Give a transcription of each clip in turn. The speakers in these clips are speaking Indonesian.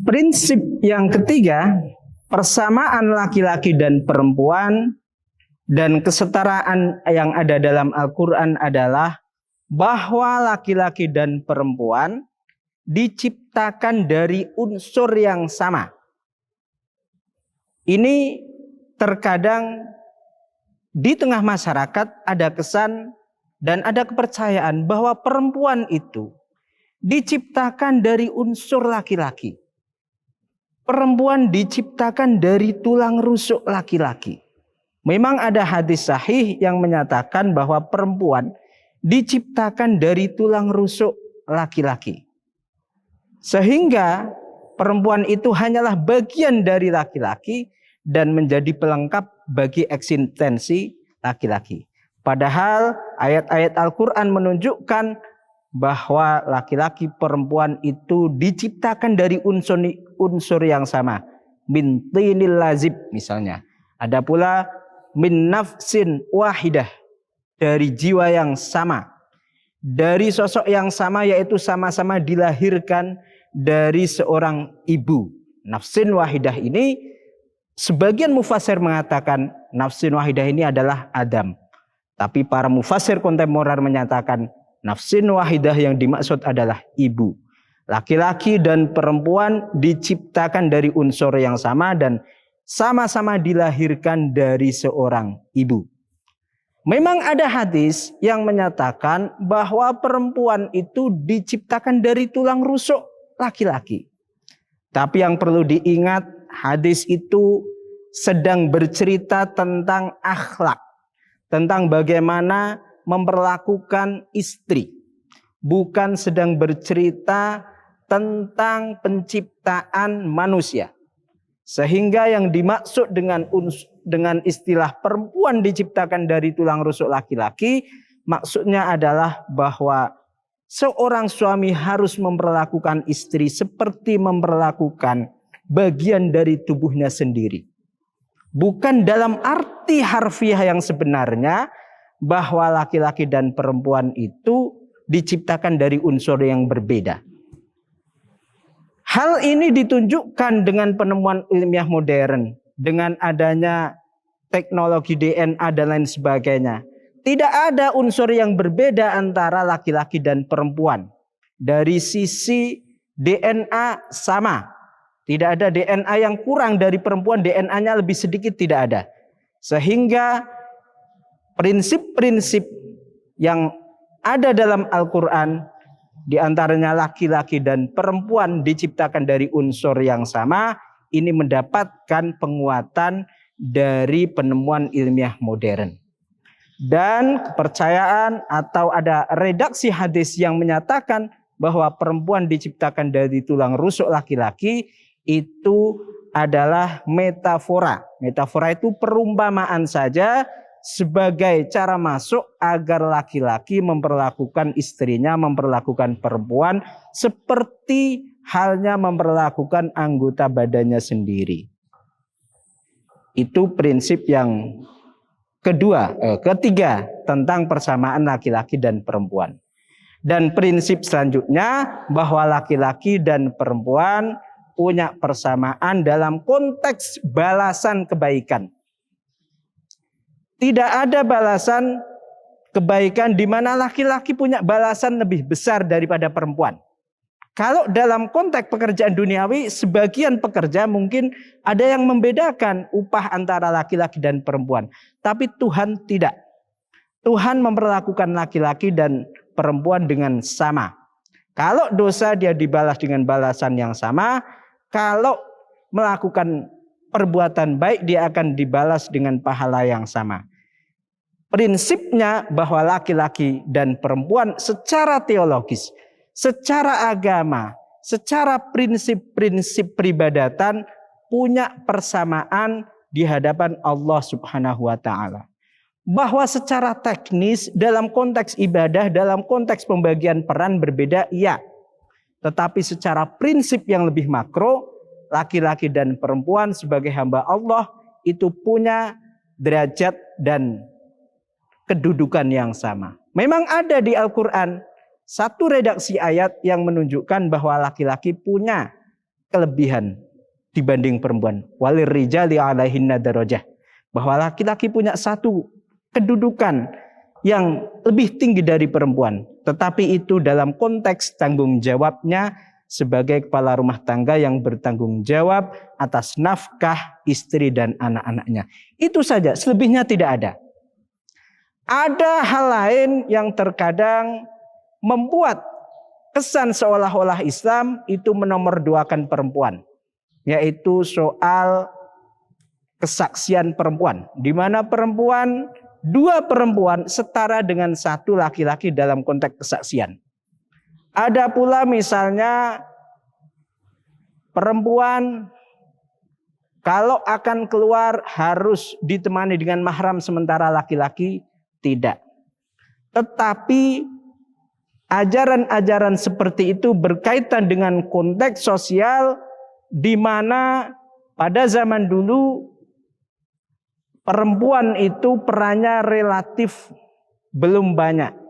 Prinsip yang ketiga, persamaan laki-laki dan perempuan dan kesetaraan yang ada dalam Al-Quran adalah bahwa laki-laki dan perempuan diciptakan dari unsur yang sama. Ini terkadang di tengah masyarakat ada kesan dan ada kepercayaan bahwa perempuan itu diciptakan dari unsur laki-laki. Perempuan diciptakan dari tulang rusuk laki-laki. Memang ada hadis sahih yang menyatakan bahwa perempuan diciptakan dari tulang rusuk laki-laki. Sehingga perempuan itu hanyalah bagian dari laki-laki dan menjadi pelengkap bagi eksistensi laki-laki. Padahal ayat-ayat Al-Quran menunjukkan bahwa laki-laki perempuan itu diciptakan dari unsur yang sama. Min tinil lazib misalnya. Ada pula min nafsin wahidah, dari jiwa yang sama. Dari sosok yang sama, yaitu sama-sama dilahirkan dari seorang ibu. Nafsin wahidah ini sebagian mufassir mengatakan nafsin wahidah ini adalah Adam. Tapi para mufassir kontemporer menyatakan nafsin wahidah yang dimaksud adalah ibu. Laki-laki dan perempuan diciptakan dari unsur yang sama dan sama-sama dilahirkan dari seorang ibu. Memang ada hadis yang menyatakan bahwa perempuan itu diciptakan dari tulang rusuk laki-laki. Tapi yang perlu diingat, hadis itu sedang bercerita tentang akhlak, tentang bagaimana memperlakukan istri, bukan sedang bercerita tentang penciptaan manusia. Sehingga yang dimaksud dengan istilah perempuan diciptakan dari tulang rusuk laki-laki, maksudnya adalah bahwa seorang suami harus memperlakukan istri seperti memperlakukan bagian dari tubuhnya sendiri. Bukan dalam arti harfiah yang sebenarnya bahwa laki-laki dan perempuan itu diciptakan dari unsur yang berbeda. Hal ini ditunjukkan dengan penemuan ilmiah modern, dengan adanya teknologi DNA dan lain sebagainya. Tidak ada unsur yang berbeda antara laki-laki dan perempuan. Dari sisi DNA sama. Tidak ada DNA yang kurang dari perempuan, DNA-nya lebih sedikit, tidak ada. Sehingga prinsip-prinsip yang ada dalam Al-Quran, di antaranya laki-laki dan perempuan diciptakan dari unsur yang sama, ini mendapatkan penguatan dari penemuan ilmiah modern. Dan kepercayaan atau ada redaksi hadis yang menyatakan bahwa perempuan diciptakan dari tulang rusuk laki-laki, itu adalah metafora. Metafora itu perumpamaan saja sebagai cara masuk agar laki-laki memperlakukan istrinya, memperlakukan perempuan seperti halnya memperlakukan anggota badannya sendiri. Itu prinsip yang ketiga tentang persamaan laki-laki dan perempuan. Dan prinsip selanjutnya bahwa laki-laki dan perempuan punya persamaan dalam konteks balasan kebaikan. Tidak ada balasan kebaikan di mana laki-laki punya balasan lebih besar daripada perempuan. Kalau dalam konteks pekerjaan duniawi, sebagian pekerja mungkin ada yang membedakan upah antara laki-laki dan perempuan. Tapi Tuhan tidak. Tuhan memperlakukan laki-laki dan perempuan dengan sama. Kalau dosa dia dibalas dengan balasan yang sama. Kalau melakukan perbuatan baik dia akan dibalas dengan pahala yang sama. Prinsipnya bahwa laki-laki dan perempuan secara teologis, secara agama, secara prinsip-prinsip peribadatan punya persamaan di hadapan Allah Subhanahu wa taala. Bahwa secara teknis dalam konteks ibadah, dalam konteks pembagian peran berbeda, iya. Tetapi secara prinsip yang lebih makro, laki-laki dan perempuan sebagai hamba Allah itu punya derajat dan kedudukan yang sama. Memang ada di Al-Quran satu redaksi ayat yang menunjukkan bahwa laki-laki punya kelebihan dibanding perempuan. Walir rijali 'alaihinna darajah. Bahwa laki-laki punya satu kedudukan yang lebih tinggi dari perempuan. Tetapi itu dalam konteks tanggung jawabnya sebagai kepala rumah tangga yang bertanggung jawab atas nafkah istri dan anak-anaknya. Itu saja, selebihnya tidak ada. Ada hal lain yang terkadang membuat kesan seolah-olah Islam itu menomorduakan perempuan. Yaitu soal kesaksian perempuan. Di mana dua perempuan setara dengan satu laki-laki dalam konteks kesaksian. Ada pula misalnya perempuan kalau akan keluar harus ditemani dengan mahram sementara laki-laki tidak. Tetapi ajaran-ajaran seperti itu berkaitan dengan konteks sosial di mana pada zaman dulu perempuan itu perannya relatif belum banyak.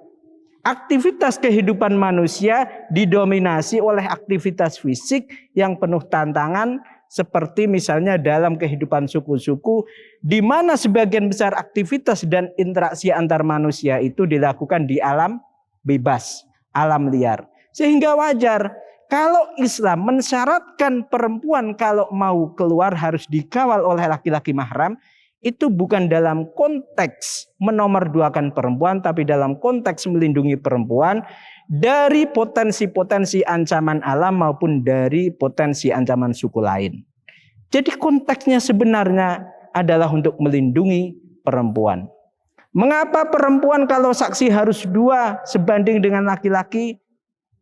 Aktivitas kehidupan manusia didominasi oleh aktivitas fisik yang penuh tantangan seperti misalnya dalam kehidupan suku-suku di mana sebagian besar aktivitas dan interaksi antar manusia itu dilakukan di alam bebas, alam liar. Sehingga wajar kalau Islam mensyaratkan perempuan kalau mau keluar harus dikawal oleh laki-laki mahram. Itu bukan dalam konteks menomorduakan perempuan, tapi dalam konteks melindungi perempuan dari potensi-potensi ancaman alam maupun dari potensi ancaman suku lain. Jadi konteksnya sebenarnya adalah untuk melindungi perempuan. Mengapa perempuan kalau saksi harus 2 sebanding dengan laki-laki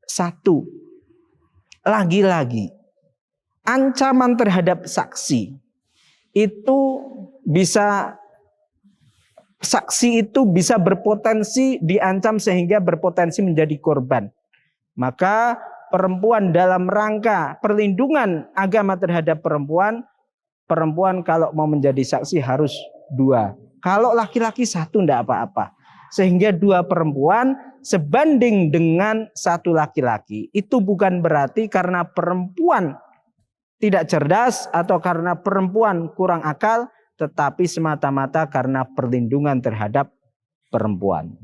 1? Lagi-lagi ancaman terhadap saksi itu bisa berpotensi diancam sehingga berpotensi menjadi korban. Maka perempuan dalam rangka perlindungan agama terhadap perempuan kalau mau menjadi saksi harus 2. Kalau laki-laki 1 tidak apa-apa. Sehingga 2 perempuan sebanding dengan 1 laki-laki. Itu bukan berarti karena perempuan tidak cerdas atau karena perempuan kurang akal, tetapi semata-mata karena perlindungan terhadap perempuan.